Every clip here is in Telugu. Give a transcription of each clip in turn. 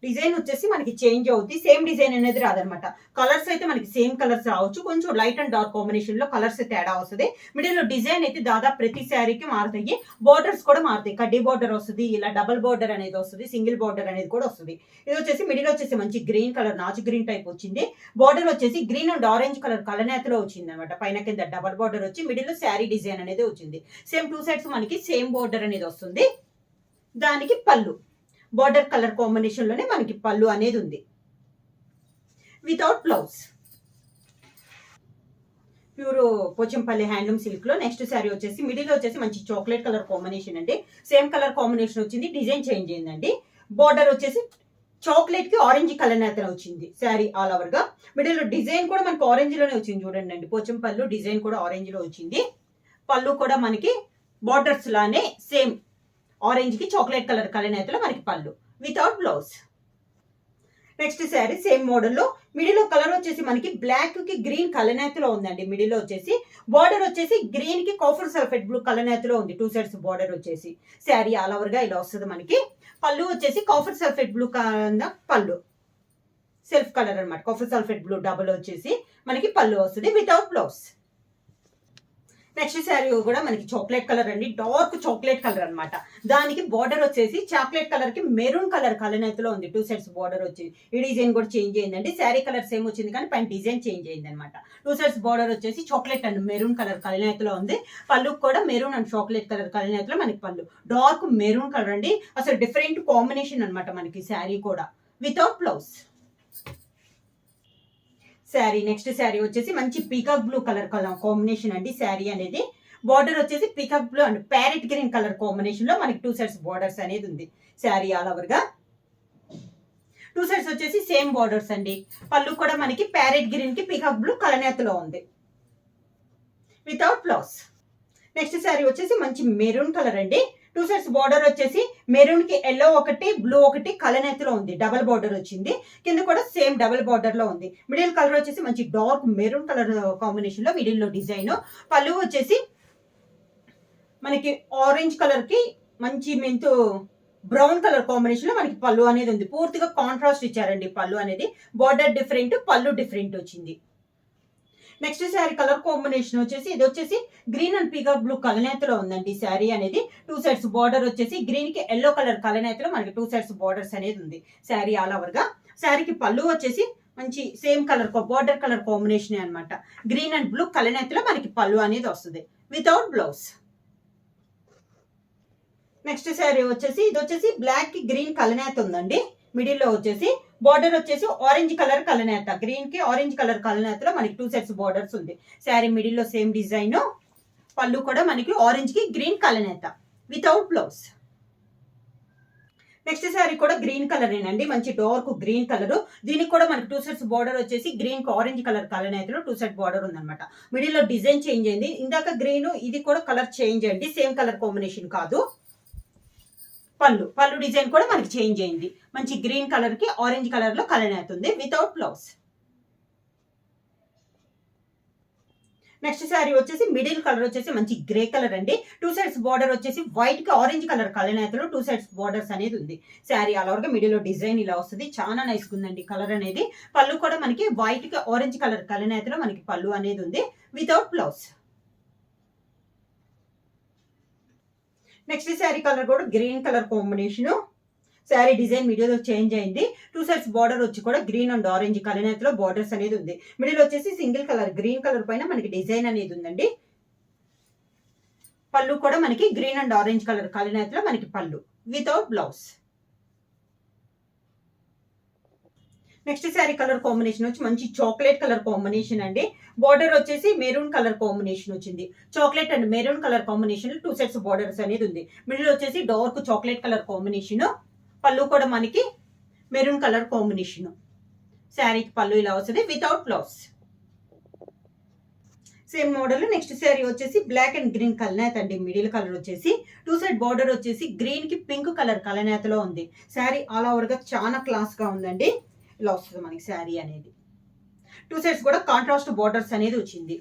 డిజైన్ వచ్చేసి మనకి చేంజ్ అవుతుంది, సేమ్ డిజైన్ అనేది రాదనమాట. కలర్స్ అయితే మనకి సేమ్ కలర్స్ రావచ్చు, కొంచెం లైట్ అండ్ డార్క్ కాంబినేషన్ లో కలర్స్ తేడా వస్తుంది. మిడిల్ లో డిజైన్ అయితే దాదాపు ప్రతి శారీకి మారుతాయి. బోర్డర్స్ కూడా మారుతాయి, కడ్డీ బోర్డర్ వస్తుంది, ఇలా డబుల్ బోర్డర్ అనేది వస్తుంది, సింగిల్ బోర్డర్ అనేది కూడా వస్తుంది. ఇది వచ్చేసి మిడిల్ వచ్చేసి మంచి గ్రీన్ కలర్, నాచు గ్రీన్ టైప్ వచ్చింది. బోర్డర్ వచ్చేసి గ్రీన్ అండ్ ఆరెంజ్ కలర్ కలనేతలో వచ్చింది అనమాట. పైన కింద డబల్ బోర్డర్ వచ్చి మిడిల్ లో శారీ డిజైన్ అనేది వచ్చింది. సేమ్ 2 సైడ్స్ మనకి సేమ్ బోర్డర్ అనేది వస్తుంది. దానికి పళ్ళు బోర్డర్ కలర్ కాంబినేషన్ లోనే మనకి పళ్ళు అనేది ఉంది, without blouse. Pure Pochampally handloom silk లో నెక్స్ట్ శారీ వచ్చేసి మిడిల్ వచ్చేసి మంచి చాక్లెట్ కలర్ కాంబినేషన్ అండి. సేమ్ కలర్ కాంబినేషన్ వచ్చింది, డిజైన్ చేంజ్ అయిందండి. బోర్డర్ వచ్చేసి చాక్లెట్ కి ఆరెంజ్ కలర్ నేతన వచ్చింది శారీ ఆల్ ఓవర్ గా. మిడిల్ లో డిజైన్ కూడా మనకి ఆరెంజ్ లోనే వచ్చింది చూడండి అండి. పోచంపల్లి డిజైన్ కూడా ఆరెంజ్ లో వచ్చింది. పళ్ళు కూడా మనకి బోర్డర్స్ లానే సేమ్ ఆరెంజ్ కి చాక్లెట్ కలర్ కలనేతలో మనకి పళ్ళు, without blouse. Next sari same model లో మిడిల్ కలర్ వచ్చేసి మనకి బ్లాక్ కి గ్రీన్ కలనేతలో ఉందండి. మిడిల్ వచ్చేసి బార్డర్ వచ్చేసి గ్రీన్ కి కాఫర్ సల్ఫేట్ బ్లూ కలనేతలో ఉంది. 2 సైడ్స్ బార్డర్ వచ్చేసి శారీ ఆల్ ఓవర్ గా ఇలా వస్తుంది మనకి. పళ్ళు వచ్చేసి కాఫర్ సల్ఫేట్ బ్లూ పళ్ళు, సెల్ఫ్ కలర్ అనమాట. కాఫర్ సల్ఫేట్ బ్లూ డబుల్ వచ్చేసి మనకి పళ్ళు వస్తుంది, వితౌట్ బ్లౌజ్. నెక్స్ట్ శారీ కూడా మనకి చాక్లెట్ కలర్ అండి, డార్క్ చాక్లెట్ కలర్ అనమాట. దానికి బార్డర్ వచ్చేసి చాక్లెట్ కలర్ కి మెరూన్ కలర్ కలనేతలో ఉంది. 2 సైడ్స్ బార్డర్ వచ్చి ఈ డిజైన్ కూడా చేంజ్ అయిందండి. శారీ కలర్ సేమ్ వచ్చింది కానీ పైన డిజైన్ చేంజ్ అయింది అనమాట. 2 సైడ్స్ బార్డర్ వచ్చేసి చాక్లెట్ అండ్ మెరూన్ కలర్ కలనేతలో ఉంది. పళ్ళు కూడా మెరూన్ అండ్ చాక్లెట్ కలర్ కలనేతలో మనకి పళ్ళు, డార్క్ మెరూన్ కలర్ అండి. అసలు డిఫరెంట్ కాంబినేషన్ అనమాట మనకి శారీ కూడా, without blouse. Sari next sari వచ్చేసి మంచి పీకాక్ బ్లూ కలర్ కాంబినేషన్ అండి. శారీ అనేది బార్డర్ వచ్చేసి peacock blue and parrot green colour combination లో మనకి 2 సైడ్స్ బార్డర్స్ అనేది ఉంది. శారీ ఆల్ ఓవర్ గా 2 సైడ్స్ వచ్చేసి సేమ్ బార్డర్స్ అండి. పళ్ళు కూడా మనకి ప్యారెట్ గ్రీన్ కి పీకాక్ బ్లూ కలనేతలో ఉంది, వితౌట్ బ్లౌజ్. నెక్స్ట్ శారీ వచ్చేసి మంచి మెరూన్ కలర్ అండి. 2 సైడ్స్ బార్డర్ వచ్చేసి మెరూన్ కి ఎల్లో ఒకటి బ్లూ ఒకటి కలనేతలో ఉంది. డబల్ బార్డర్ వచ్చింది, కింద కూడా సేమ్ డబల్ బార్డర్ లో ఉంది. మిడిల్ కలర్ వచ్చేసి మంచి డార్క్ మెరూన్ కలర్ కాంబినేషన్ లో మిడిల్ లో డిజైన్. పళ్ళు వచ్చేసి మనకి ఆరెంజ్ కలర్ కి మంచి మెంతు బ్రౌన్ కలర్ కాంబినేషన్ లో మనకి పళ్ళు అనేది ఉంది. పూర్తిగా కాంట్రాస్ట్ ఇచ్చారండి పళ్ళు అనేది. బార్డర్ డిఫరెంట్, పళ్ళు డిఫరెంట్ వచ్చింది. నెక్స్ట్ శారీ కలర్ కాంబినేషన్ వచ్చేసి ఇది వచ్చేసి గ్రీన్ అండ్ పీకాక్ బ్లూ కలనేతలో ఉందండి. శారీ అనేది 2 సైడ్స్ బార్డర్ వచ్చేసి గ్రీన్ కి ఎల్లో కలర్ కలనేతలో మనకి 2 సైడ్స్ బార్డర్స్ అనేది ఉంది. శారీ ఆల్ ఓవర్ గా. శారీకి పళ్ళు వచ్చేసి మంచి same colour border colour combination అనమాట. గ్రీన్ అండ్ బ్లూ కలనేతలో మనకి పళ్ళు అనేది వస్తుంది, వితౌట్ బ్లౌజ్. నెక్స్ట్ శారీ వచ్చేసి ఇది వచ్చేసి బ్లాక్ కి గ్రీన్ కలనేత ఉందండి. మిడిల్ లో వచ్చేసి బార్డర్ వచ్చేసి ఆరెంజ్ కలర్ కలనేత, గ్రీన్ కి ఆరెంజ్ కలర్ కలనేతలో మనకి 2 సెట్స్ బార్డర్స్ ఉంది. శారీ మిడిల్ లో సేమ్ డిజైన్. పళ్ళు కూడా మనకి ఆరెంజ్ కి గ్రీన్ కలనేత, వితౌట్ బ్లౌజ్. నెక్స్ట్ శారీ కూడా గ్రీన్ కలర్ ఏనండి, మంచి డార్క్ గ్రీన్ కలర్. దీనికి కూడా మనకి 2 సెట్స్ బార్డర్ వచ్చేసి గ్రీన్ కి ఆరెంజ్ కలర్ కలనేతలో 2 సెట్ బార్డర్ ఉందన్నమాట. మిడిల్ లో డిజైన్ చేంజ్ అయింది. ఇందాక గ్రీన్, ఇది కూడా కలర్ చేంజ్ అండి, సేమ్ కలర్ కాంబినేషన్ కాదు. పళ్ళు డిజైన్ కూడా మనకి చేంజ్ అయింది. మంచి గ్రీన్ కలర్ కి ఆరెంజ్ కలర్ లో కలనేతుంది, వితౌట్ బ్లౌజ్. నెక్స్ట్ శారీ వచ్చేసి మిడిల్ కలర్ వచ్చేసి మంచి గ్రే కలర్ అండి. 2 సైడ్స్ బార్డర్ వచ్చేసి వైట్ కి ఆరెంజ్ కలర్ కలనేతలో 2 సైడ్స్ బార్డర్స్ అనేది ఉంది. శారీ అలా వరకు మిడిల్ లో డిజైన్ ఇలా వస్తుంది, చాలా నైస్ ఉందండి కలర్ అనేది. పళ్ళు కూడా మనకి వైట్ కి ఆరెంజ్ కలర్ కలనేతలో మనకి పళ్ళు అనేది ఉంది, without blouse. Next sari colour కూడా green colour combination. Sari design middle change అయింది. 2 సైడ్స్ బార్డర్ వచ్చి కూడా గ్రీన్ అండ్ ఆరెంజ్ కలనేతలో బార్డర్స్ అనేది ఉంది. మిడిల్ వచ్చేసి సింగిల్ కలర్ గ్రీన్ కలర్ పైన మనకి డిజైన్ అనేది ఉందండి. పళ్ళు కూడా మనకి గ్రీన్ అండ్ ఆరెంజ్ కలర్ కలనేతలో మనకి పళ్ళు, without blouse. Next sari colour combination వచ్చి మంచి చాక్లెట్ కలర్ కాంబినేషన్ అండి. బార్డర్ వచ్చేసి మెరూన్ కలర్ కాంబినేషన్ వచ్చింది. Chocolate and maroon colour combination 2 sets borders అనేది ఉంది. మిడిల్ వచ్చేసి డార్క్ చాక్లెట్ కలర్ కాంబినేషన్. పళ్ళు కూడా మనకి మెరూన్ కలర్ కాంబినేషన్. శారీకి పళ్ళు ఇలా వస్తుంది, without blouse. Same model. Next sari వచ్చేసి బ్లాక్ అండ్ గ్రీన్ కలనేత అండి. మిడిల్ కలర్ వచ్చేసి 2 సైడ్ బార్డర్ వచ్చేసి గ్రీన్ కి పింక్ కలర్ కలనేతలో ఉంది. శారీ ఆల్ ఓవర్ గా చాలా క్లాస్ గా ఉందండి. ఇలా వస్తుంది మనకి శారీ అనేది. 2 సైడ్స్ కూడా కాంట్రాస్ట్ బార్డర్స్ అనేది వచ్చింది.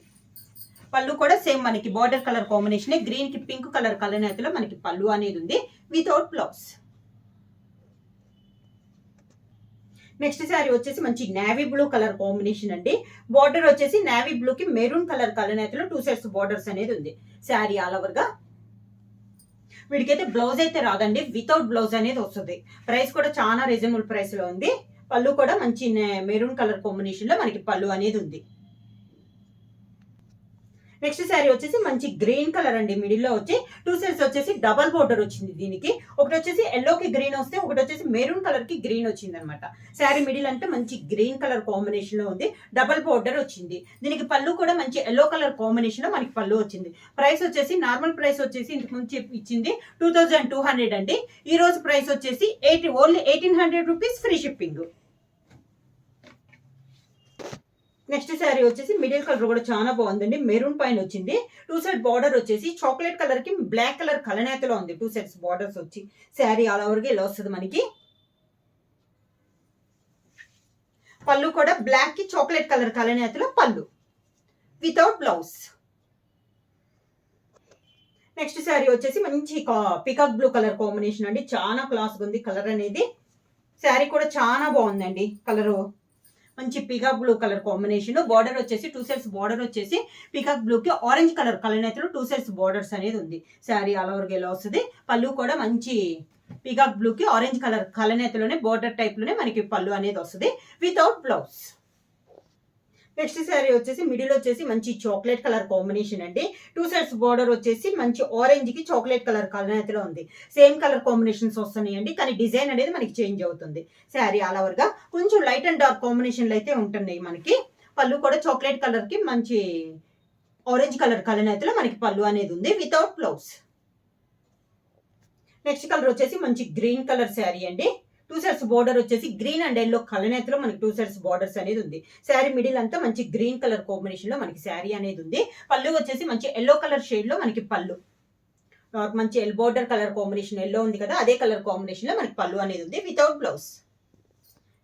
పళ్ళు కూడా సేమ్ మనకి బార్డర్ కలర్ కాంబినేషన్, గ్రీన్ కి పింక్ కలర్ కలనేతలో మనకి పళ్ళు అనేది ఉంది, వితౌట్ బ్లౌజ్. నెక్స్ట్ శారీ వచ్చేసి మంచి నేవీ బ్లూ కలర్ కాంబినేషన్ అండి. బార్డర్ వచ్చేసి నేవీ బ్లూ కి మెరూన్ కలర్ కలనేతలో 2 సెట్స్ బార్డర్స్ అనేది ఉంది. శారీ ఆల్ ఓవర్ గా. వీడికైతే బ్లౌజ్ అయితే రాదండి, వితౌట్ బ్లౌజ్ అనేది వస్తుంది. ప్రైస్ కూడా చాలా రీజనబుల్ ప్రైస్ లో ఉంది. పళ్ళు కూడా మంచి మెరూన్ కలర్ కాంబినేషన్ లో మనకి పళ్ళు అనేది ఉంది. నెక్స్ట్ శారీ వచ్చేసి మంచి గ్రీన్ కలర్ అండి. మిడిల్ లో వచ్చి 2 సెట్స్ వచ్చేసి డబల్ బోర్డర్ వచ్చింది. దీనికి ఒకటి వచ్చేసి ఎల్లో కి గ్రీన్ వస్తే ఒకటి వచ్చేసి మెరూన్ కలర్ కి గ్రీన్ వచ్చింది అనమాట. శారీ మిడిల్ అంటే మంచి గ్రీన్ కలర్ కాంబినేషన్ లో ఉంది. డబల్ బోర్డర్ వచ్చింది. దీనికి పళ్ళు కూడా మంచి ఎల్లో కలర్ కాంబినేషన్ లో మనకి పళ్ళు వచ్చింది. ప్రైస్ వచ్చేసి నార్మల్ ప్రైస్ వచ్చేసి ఇంతకు ముందు ఇచ్చింది 2200 అండి. ఈ రోజు ప్రైస్ వచ్చేసి only 1800 rupees free shipping. Next sari వచ్చేసి మిడిల్ కలర్ కూడా చాలా బాగుందండి. మెరూన్ పైన వచ్చింది. 2 సెట్ బార్డర్ వచ్చేసి చాక్లెట్ కలర్ కి బ్లాక్ కలర్ కలనేతలో ఉంది. 2 సెట్స్ బార్డర్స్ వచ్చి శారీ ఆల్ ఓవర్ గా ఇలా వస్తుంది మనకి. పళ్ళు కూడా బ్లాక్ కి చాక్లెట్ కలర్ కలనేతలో పళ్ళు వితౌట్ బ్లౌజ్. నెక్స్ట్ శారీ వచ్చేసి మంచి పికాక్ బ్లూ కలర్ కాంబినేషన్ అండి. చాలా క్లాస్ ఉంది కలర్ అనేది. శారీ కూడా చాలా బాగుందండి. కలరు మంచి peacock blue colour combination. Border వచ్చేసి 2 సెట్స్ బార్డర్ వచ్చేసి పికాక్ బ్లూ కి ఆరెంజ్ కలర్ కలనేతలో 2 సెట్స్ బార్డర్స్ అనేది ఉంది. శారీ ఆల్ ఓవర్ గా ఇలా వస్తుంది. పళ్ళు కూడా మంచి పికాక్ బ్లూ కి ఆరెంజ్ కలర్ కలనేతలోనే బార్డర్ టైప్ లోనే మనకి పళ్ళు అనేది వస్తుంది వితౌట్ బ్లౌజ్. నెక్స్ట్ శారీ వచ్చేసి మిడిల్ వచ్చేసి మంచి చాక్లెట్ కలర్ కాంబినేషన్ అండి. 2 సెట్స్ బార్డర్ వచ్చేసి మంచి ఆరెంజ్ కి చాక్లెట్ కలర్ కలనేతలో ఉంది. సేమ్ కలర్ కాంబినేషన్స్ వస్తున్నాయండి, కానీ డిజైన్ అనేది మనకి చేంజ్ అవుతుంది. శారీ ఆల్ ఓవర్ గా కొంచెం లైట్ అండ్ డార్క్ కాంబినేషన్లు అయితే ఉంటున్నాయి మనకి. పళ్ళు కూడా చాక్లెట్ కలర్ కి మంచి ఆరెంజ్ కలర్ కలనేతలో మనకి పళ్ళు అనేది ఉంది వితౌట్ బ్లౌజ్. నెక్స్ట్ కలర్ వచ్చేసి మంచి గ్రీన్ కలర్ శారీ అండి. 2 సెట్స్ బార్డర్ వచ్చేసి గ్రీన్ అండ్ ఎల్లో కలనేతలో మనకి 2 సెట్స్ బార్డర్స్ అనేది ఉంది. శారీ మిడిల్ అంతా మంచి గ్రీన్ కలర్ కాంబినేషన్ లో మనకి శారీ అనేది ఉంది. పళ్ళు వచ్చేసి మంచి ఎల్లో కలర్ షేడ్ లో మనకి పళ్ళు మంచి L border colour combination yellow ఉంది కదా, అదే కలర్ కాంబినేషన్ లో మనకి పళ్ళు అనేది ఉంది without blouse.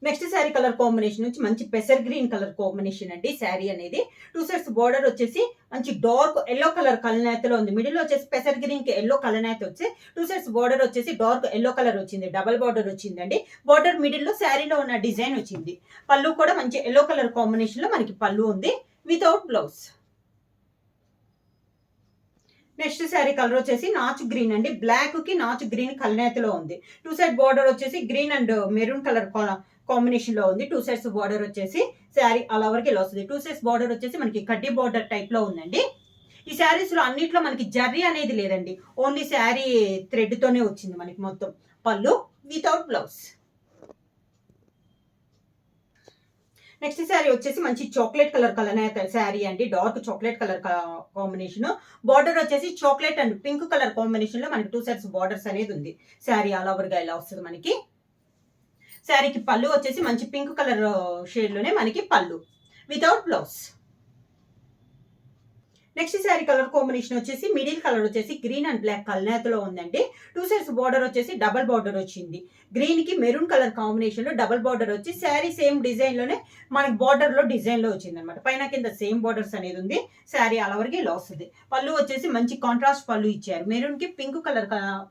Next sari colour combination నుంచి మంచి పెసర్ గ్రీన్ కలర్ కాంబినేషన్ అండి. శారీ అనేది 2 సెట్స్ బార్డర్ వచ్చేసి మంచి డార్క్ ఎల్లో కలర్ కలనేతలో ఉంది. మిడిల్ వచ్చేసి పెసర్ గ్రీన్ కి ఎల్లో కలనేత వచ్చి 2 సెట్స్ బార్డర్ వచ్చేసి డార్క్ ఎల్లో కలర్ వచ్చింది. డబల్ బార్డర్ వచ్చిందండి. బార్డర్ మిడిల్ లో శారీలో ఉన్న డిజైన్ వచ్చింది. పళ్ళు కూడా మంచి ఎల్లో కలర్ కాంబినేషన్ లో మనకి పళ్ళు ఉంది without blouse. Next sari colour వచ్చేసి నాచు గ్రీన్ అండి. బ్లాక్ కి నాచు గ్రీన్ కలనేతలో ఉంది. 2 సెట్ బార్డర్ వచ్చేసి green and maroon colour combination లో ఉంది. 2 సెట్స్ బార్డర్ వచ్చేసి శారీ అలా వరకు ఇలా వస్తుంది. 2 సెట్స్ బార్డర్ వచ్చేసి మనకి కడ్డీ బార్డర్ టైప్ లో ఉందండి. ఈ శారీస్ లో అన్నిట్లో మనకి జర్రీ అనేది లేదండి, ఓన్లీ శారీ థ్రెడ్ తోనే వచ్చింది మనకి మొత్తం. పళ్ళు వితౌట్ బ్లౌజ్. నెక్స్ట్ శారీ వచ్చేసి మంచి చాక్లెట్ కలర్ కలనేత శారీ అండి. Dark chocolate colour combination. Border వచ్చేసి chocolate and pink colour combination లో మనకి 2 సెట్స్ బార్డర్స్ అనేది ఉంది. శారీ ఆల్ ఓవర్ గా ఇలా వస్తుంది మనకి. శారీకి పళ్ళు వచ్చేసి మంచి పింక్ కలర్ షేడ్ లోనే మనకి పళ్ళు without blouse. Next sari colour combination వచ్చేసి మిడిల్ కలర్ వచ్చేసి గ్రీన్ అండ్ బ్లాక్ కలనేతలో ఉందండి. 2 సెట్స్ బార్డర్ వచ్చేసి డబల్ బార్డర్ వచ్చింది. గ్రీన్ కి మెరూన్ కలర్ కాంబినేషన్ లో డబల్ బార్డర్ వచ్చి శారీ సేమ్ డిజైన్ లోనే మనకి బార్డర్ లో డిజైన్ లో వచ్చింది అనమాట. పైన కింద సేమ్ బార్డర్స్ అనేది ఉంది. శారీ అలా వరకు ఇలా వస్తుంది. పళ్ళు వచ్చేసి మంచి కాంట్రాస్ట్ పళ్ళు ఇచ్చారు. మెరూన్ కి పింక్ కలర్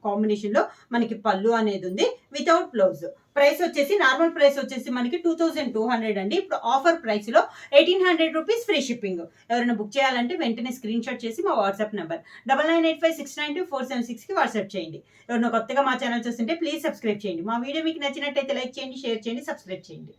కాంబినేషన్ లో మనకి పళ్ళు అనేది ఉంది వితౌట్ బ్లౌజ్. ప్రైస్ వచ్చేసి నార్మల్ ప్రైస్ వచ్చేసి మనకి 2200 అండి. ఇప్పుడు ఆఫర్ ప్రైస్ లో 1800 రూపీస్ ఫ్రీ షిప్పింగ్. ఎవరైనా బుక్ చేయాలంటే వెంటనే స్క్రీన్ షాట్ చేసి మా వాట్సాప్ నెంబర్ 9985692476 కి వాట్సాప్ చేయండి. ఎవరైనా కొత్తగా మా ఛానల్ చూస్తుంటే ప్లీజ్ సబ్స్క్రైబ్ చేయండి. మా వీడియో మీకు నచ్చినట్టయితే లైక్ చేయండి, షేర్ చేయండి, సబ్స్క్రైబ్ చేయండి.